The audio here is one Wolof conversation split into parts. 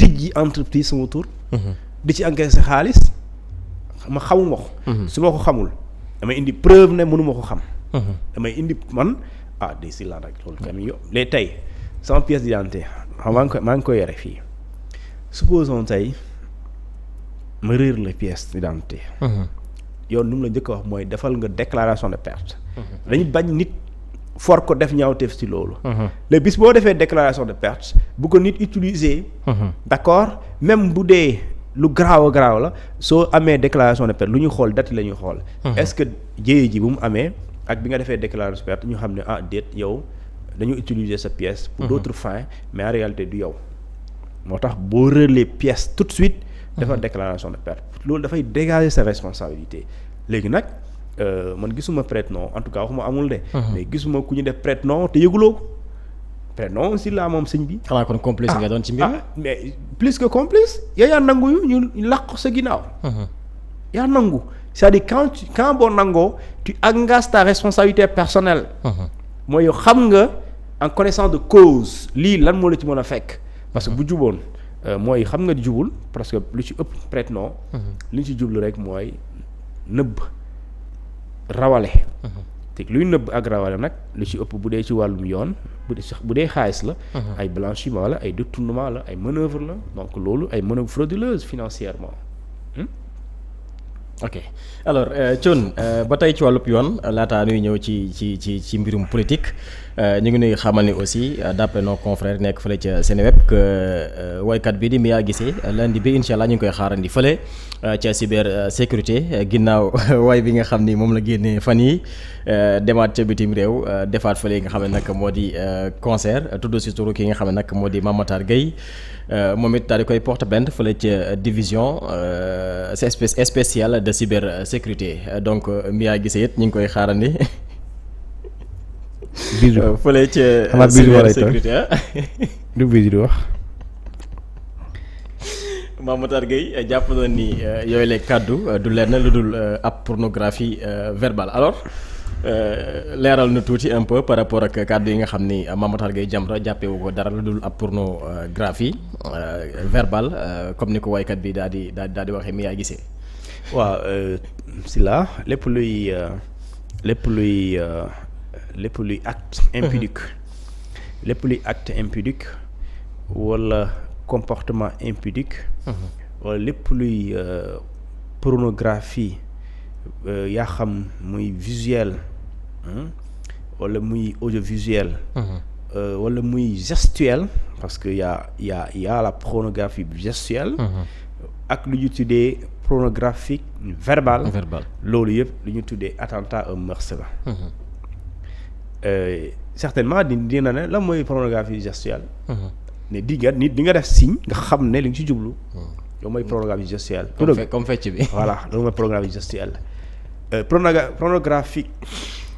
tijji entreprise sama tur. di ci encaisser xaalis ma xamuma ko. su ma ko xamul damay indi preuve ne mënuma ko xam. damay indi man de si la rek loolu tamit yow léegi tey sama pièce d'identité xam maa ngi koy yore fii supposons tey ma réer la pièce d'identité. yoon nu mu la njëkk a wax mooy defal nga déclaration de perte. dañu bañ nit for ko def ñaawteef ci loolu. léegi bis boo defee déclaration de perte bu ko nit utiliser. d'accord même bu dee lu garaaw a garaaw la soo amee déclaration de perte lu ñu xool date la ñuy xool. est-ce que jéye ji bu mu amee ak bi nga defee déclaration de perte ñu xam ne déet yow dañu utiliser sa pièce. pour d'autres fins mais en réalité du yow. moo tax boo réerlee pièce tout de suite. defar déclaration de perte loolu dafay dégager sa responsabilité léegi nag man gisuma prête-nom en tout cas waxuma amul de. mais gisuma ku ñu def prête-nom te yëguloo ko prête-nom si laa moom sëñ bi. xanaa kon complice nga doon ci mbir mi. mais plus que complice yaa nangu ñu làq sa ginnaaw. yaa nangu c'est-à-dire quand boo nangoo tu engages ta responsabilité personnelle. mooy yow xam nga en connaissance de cause lii lan moo la ci mën a fekk parce que bu juboon. mooy xam nga jubul parce que lu ci ëpp prête-nom li ñu ci jublu rek mooy nëbb rawale te luy nëbb ak rawale nag lu ci ëpp bu dee ci wàllum yoon bu dee xaalis la ay blanchiment la ay détournement la ay manœuvre la donc loolu ay manœuvre frauduleuse financièrement. ok alors Thione ba tey ci wàllub yoon laataa nuy ñëw ci mbirum politique ñu ngi nuy xamal ni aussi d'après nos confrères nekk fële ca Seneweb que woykat bi di Mia Guissé lundi bi incha allah ñu ngi koy xaarandi fële ca cyber sécurité ginnaaw way bi nga xam ni moom la génnee fan yi demaat ca bitim réew defaat fële nga xam ne nag moo di concert tudd si turu ki nga xam ne nag moo di Mame Matar Gueye moom it daal di koy porte plainte fële ca division spéciale de cyber sécurité donc Mia Guissé it ñu ngi koy xaarandi. bisu fële ca cyber sécurité du bisu di wax. Mame Matar Gueye jàpp na ni yooyu la kàddu du lenn lu dul ab pornographie verbale alors leeral na tuuti un peu par rapport ak kàddu yi nga xam ni Mame Matar Gueye Jamra jàppewu ko dara lu dul ab pornographie verbale comme ni ko waykat bi daal di waxee Mia Guissé. waaw si la lépp luy acte impudique lépp luy acte impudique wala comportement impudique wala lépp luy pornographie yaa xam muy visuel wala muy audiovisuel wala muy gestuel parce que y a la pornographie gestuelle ak lu ñu tuddee pornographique verbal loolu yëpp lu ñu tuddee attentat au meurtre la certainement dina ne la mooy pornographie gestuelle ne di nga def signe nga xam ne li nga ci jublu loolu mooy pornographie gestuelle comme fecc bi voilà loolu mooy pornographie gestuelle pornographie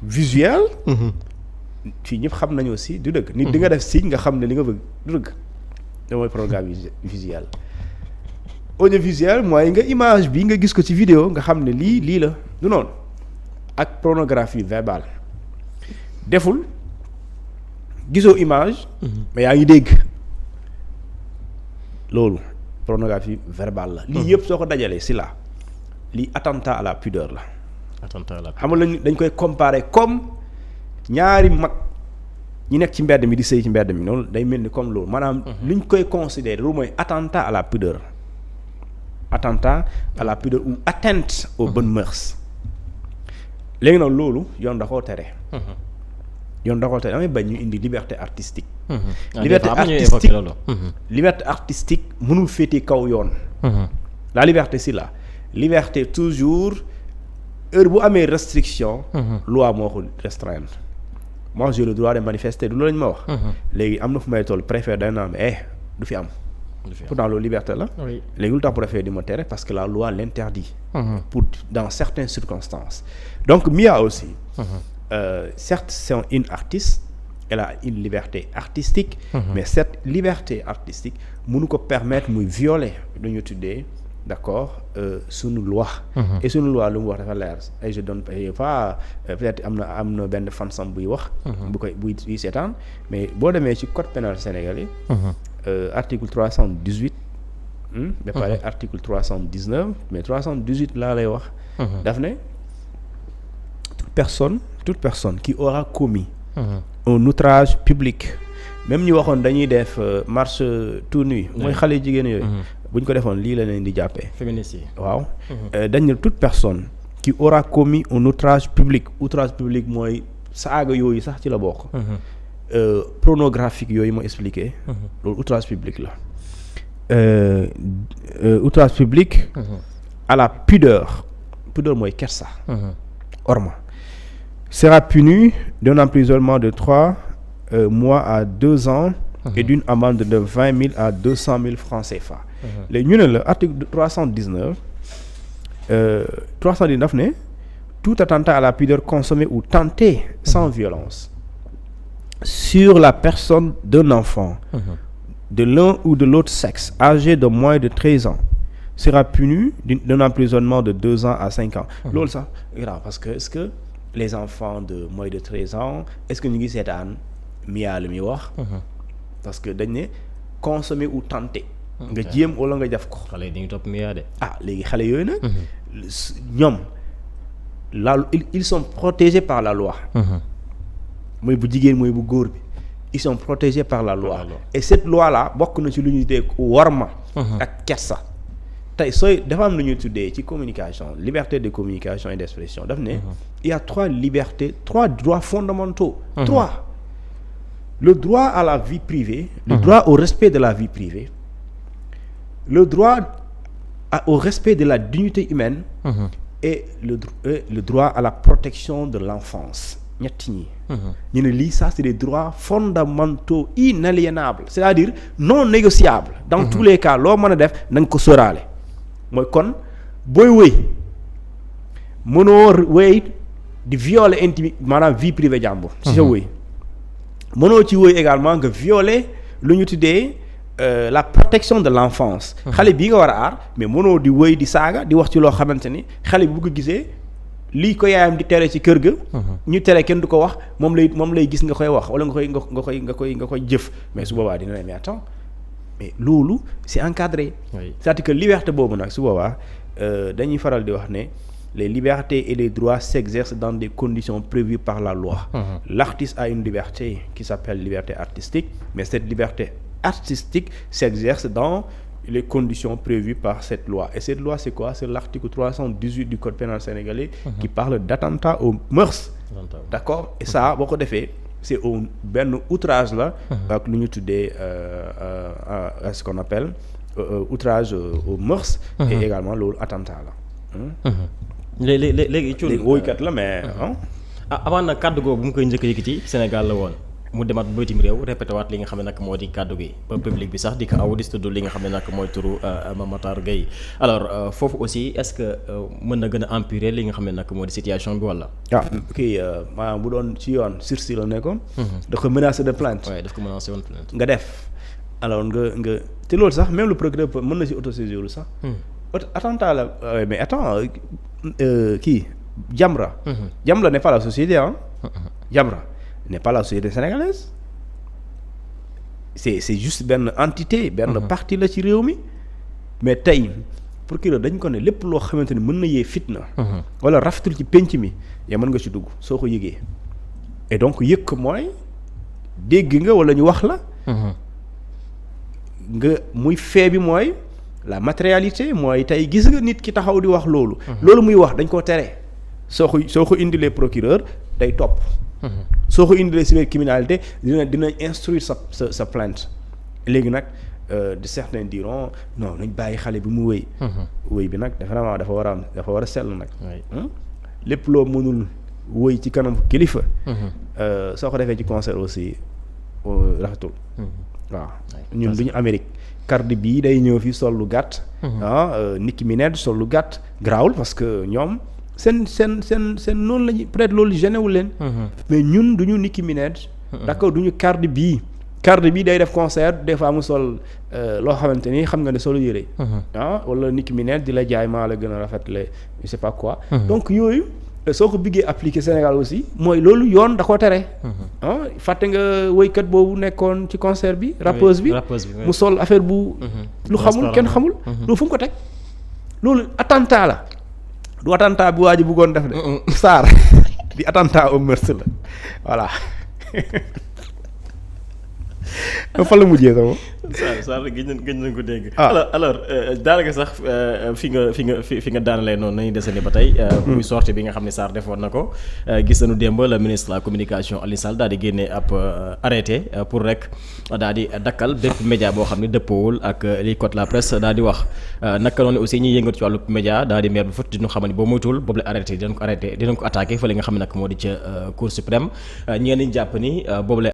visuelle fii ñëpp xam nañu aussi du dëgg nit di nga def signe nga xam ne li nga bëgg du dëgg loolu mooy pornographie visuelle audiovisuel mooy nga image bi nga gis ko ci vidéo nga xam ne lii la du noonu ak pornographie verbale deful gisoo image mais yaa ngi dégg loolu pornographie verbale la lii yëpp soo ko dajalee si la lii attentat à la pudeur la xam nga lañ dañ koy comparer comme ñaari mag ñi nekk ci mbedd mi di sëy ci mbedd mi noonu day mel ni comme loolu maanaam luñ koy considérer loolu mooy attentat à la pudeur ou atteinte aux bonnes mœurs léegi nag loolu yoon da koo tere damay bañ ñu indi liberté artistique liberté artistique mënul féete kaw yoon la liberté si la liberté toujours heure bu amee restriction loi moo ko restreindre moi j'ai le droit de manifester du loolu lañ ma wax léegi am na fu may toll préfet day naa du fi am pourtant loolu liberté la léegi lu tax préfet di ma tere parce que la loi l'interdit pour dans certaines circonstances donc Mia aussi certes c'est une artiste elle a une liberté artistique mais cette liberté artistique mënu ko permettre muy violer lu ñu tuddee d'accord sunu loi et sunu loi lu mu wax dafa leer et je donne pas peut-être am na benn fansam buy wax buy seetaan mais boo demee ci code pénal sénégalais article 318 ba pare article 319 mais 318 laa lay wax. daf ne toute personne qui aura commis un outrage public, même ñu waxoon dañuy def marche tout nu mooy xale jigéen yooyu. bu ñu ko defoon lii la leen di jàppee. féministes yi waaw. dañ ne toute personne qui aura commis un outrage public mooy saaga yooyu sax ci la bokk. Pornographique yooyu ma expliqué. loolu outrage public la. Outrage public. à la pudeur mooy kersa. orma sera puni d'un emprisonnement de 3 mois à 2 ans. et d'une amende de 20 000 à 200 000 francs CFA. léegi ñu ne la article 319 ne tout attentat à la pudeur consommé ou tenté sans violence sur la personne d'un enfant de l'un ou de l'autre sexe âgé de moins de 13 ans sera puni d'un emprisonnement de 2 ans à 5 ans. loolu sax grave parce que est-ce que les enfants de moins de 13 ans est-ce que ñu ngi seetaan miyaa lu muy wax. parce que dañ ne consommer ou tenter. nga jéem wala nga def ko. xale yi dañuy topp miyaa de. léegi xale yooyu nag. ñoom ils sont protégés par la loi. mooy bu jigéen mooy bu góor bi ils sont protégés par la loi. et cette loi là bokk na ci lu ñuy tuddee warma. ak kersa. tey dafa am lu ñuy tuddee ci communication liberté de communication et d'expression daf ne. il y a 3 libertés 3 droits fondamentaux. 3. le droit à la vie privée. le droit au respect de la vie privée. le droit au respect de la dignité humaine. et le droit à la protection de l'enfance. ñett ñi. ñu ne lii ça c'est des droits fondamentaux inaliénables c'est-à-dire non négociables. dans tous les cas loo mën a def na nga ko sóoraale. mooy kon booy wëy mënoo wëy di violer maanaam vie privée jàmbur. ci sa wëy mënoo ci wëy également nga violer lu ñu tuddee la protection de l'enfance. xale bii nga war a aar mais mënoo di wëy di saaga di wax ci loo xamante ni xale bi bu ko gisee lii ko yaayam di tere ci kër ga. ñu tere kenn du ko wax moom lay gis nga koy wax wala nga koy jëf mais su boobaa dina ne mais attends mais loolu c'est encadré. c'est-à-dire que liberté boobu nag su boobaa dañuy faral di wax ne les libertés et les droits s'exercent dans des conditions prévues par la loi. L'artiste a une liberté qui s'appelle liberté artistique mais cette liberté artistique s'exerce dans les conditions prévues par cette loi. Et cette loi, c'est quoi? C'est l'article 318 du Code pénal sénégalais qui parle d'attentat aux mœurs. D'accord? Et ça, boo ko defee c'est benn outrage la ak lu ñu tuddee ce qu'on appelle outrage aux mœurs et également loolu attentat la. léegi woykat la mais avant nag kàddu googu bu mu koy njëkk a yëkkati Sénégal la woon. mu demaat bitim réew répété waat li nga xam ne nag moo di kàddu gi ba public bi sax di ko aw di tudd li nga xam ne nag mooy turu Mame Matar Gueye alors foofu aussi est-ce que mën na gën a empirer li nga xam ne nag moo di situation bi wala. kii maanaam bu doon ci yoon sursis la nekkoon. da ko menacé de plainte. waaye daf ko menacé woon plainte. nga def alors nga te loolu sax même le procureur mën na ci autosaisir sax. attentat la mais attends kii Jamra. Jamra n'est pas la société Jamra n'est pas la société sénégalaise c'est juste benn entité benn partie la ci réew mi mais tey procureur dañ ko ne lépp loo xamante ni mën na yee fitna wala rafetul ci penc mi yaa mën nga ci dugg soo ko yëgee et donc yëg ko mooy dégg nga wala ñu wax la nga muy fee bi mooy la matérialité mooy tey gis nga nit ki taxaw di wax loolu muy wax dañ koo tere soo ko indilee procureur day topp soo ko indilee cybercriminalité dina instruire sa plainte léegi nag de certains diront non nañ bàyyi xale bi mu wëy bi nag vraiment dafa war a sell nag lépp loo mënul wëy ci kanam kilifa soo ko defee ci concert aussi rafetul waaw ñun duñu Amérique Cardi B day ñëw fi sol lu gàtt Nicki Minaj sol lu gàtt grawul parce que ñoom seen noonu lañu peut-être loolu génnewul leen mais ñun duñu Nicki Minaj d'accord duñu Cardi B day def concert des fois mu sol loo xamante ni xam nga ne solo yére wala Nicki Minaj di la jaay maa la gën a rafetle je sais pas quoi donc yooyu soo ko biggee appliquer Sénégal aussi mooy loolu yoon da koo tere. Fàtte nga woykat boobu nekkoon ci concert bi. rappeuse bi mu sol affaire bu. lu xamul kenn xamul. loolu fu mu ko teg loolu attentat la du attentat bi waa ji bëggoon def de. Sarr di attentat au meurtre la voilà. fa la mujjee sama. Sarr gëj nañ ko dégg. alors daanaka sax fi nga daanalee noonu nañu desandi ba tey. muy sortie bi nga xam ne Sarr defoon na ko. gis nañu démb le ministre de la communication Aliou Sall daal di génne ab arrêté pour rek daal di dakkal bépp média boo xam ne dëppoowul ak li code la presse daal di wax. naka noonu aussi ñuy yëngatu ci wàllu média daal di maire bu fët di ñu xamal ni boo moytuwul boobu la arrêté dinañ ko attaqué fa li nga xam ne nag moo di ca Cour suprême ñenn ñi jàpp ni boobu la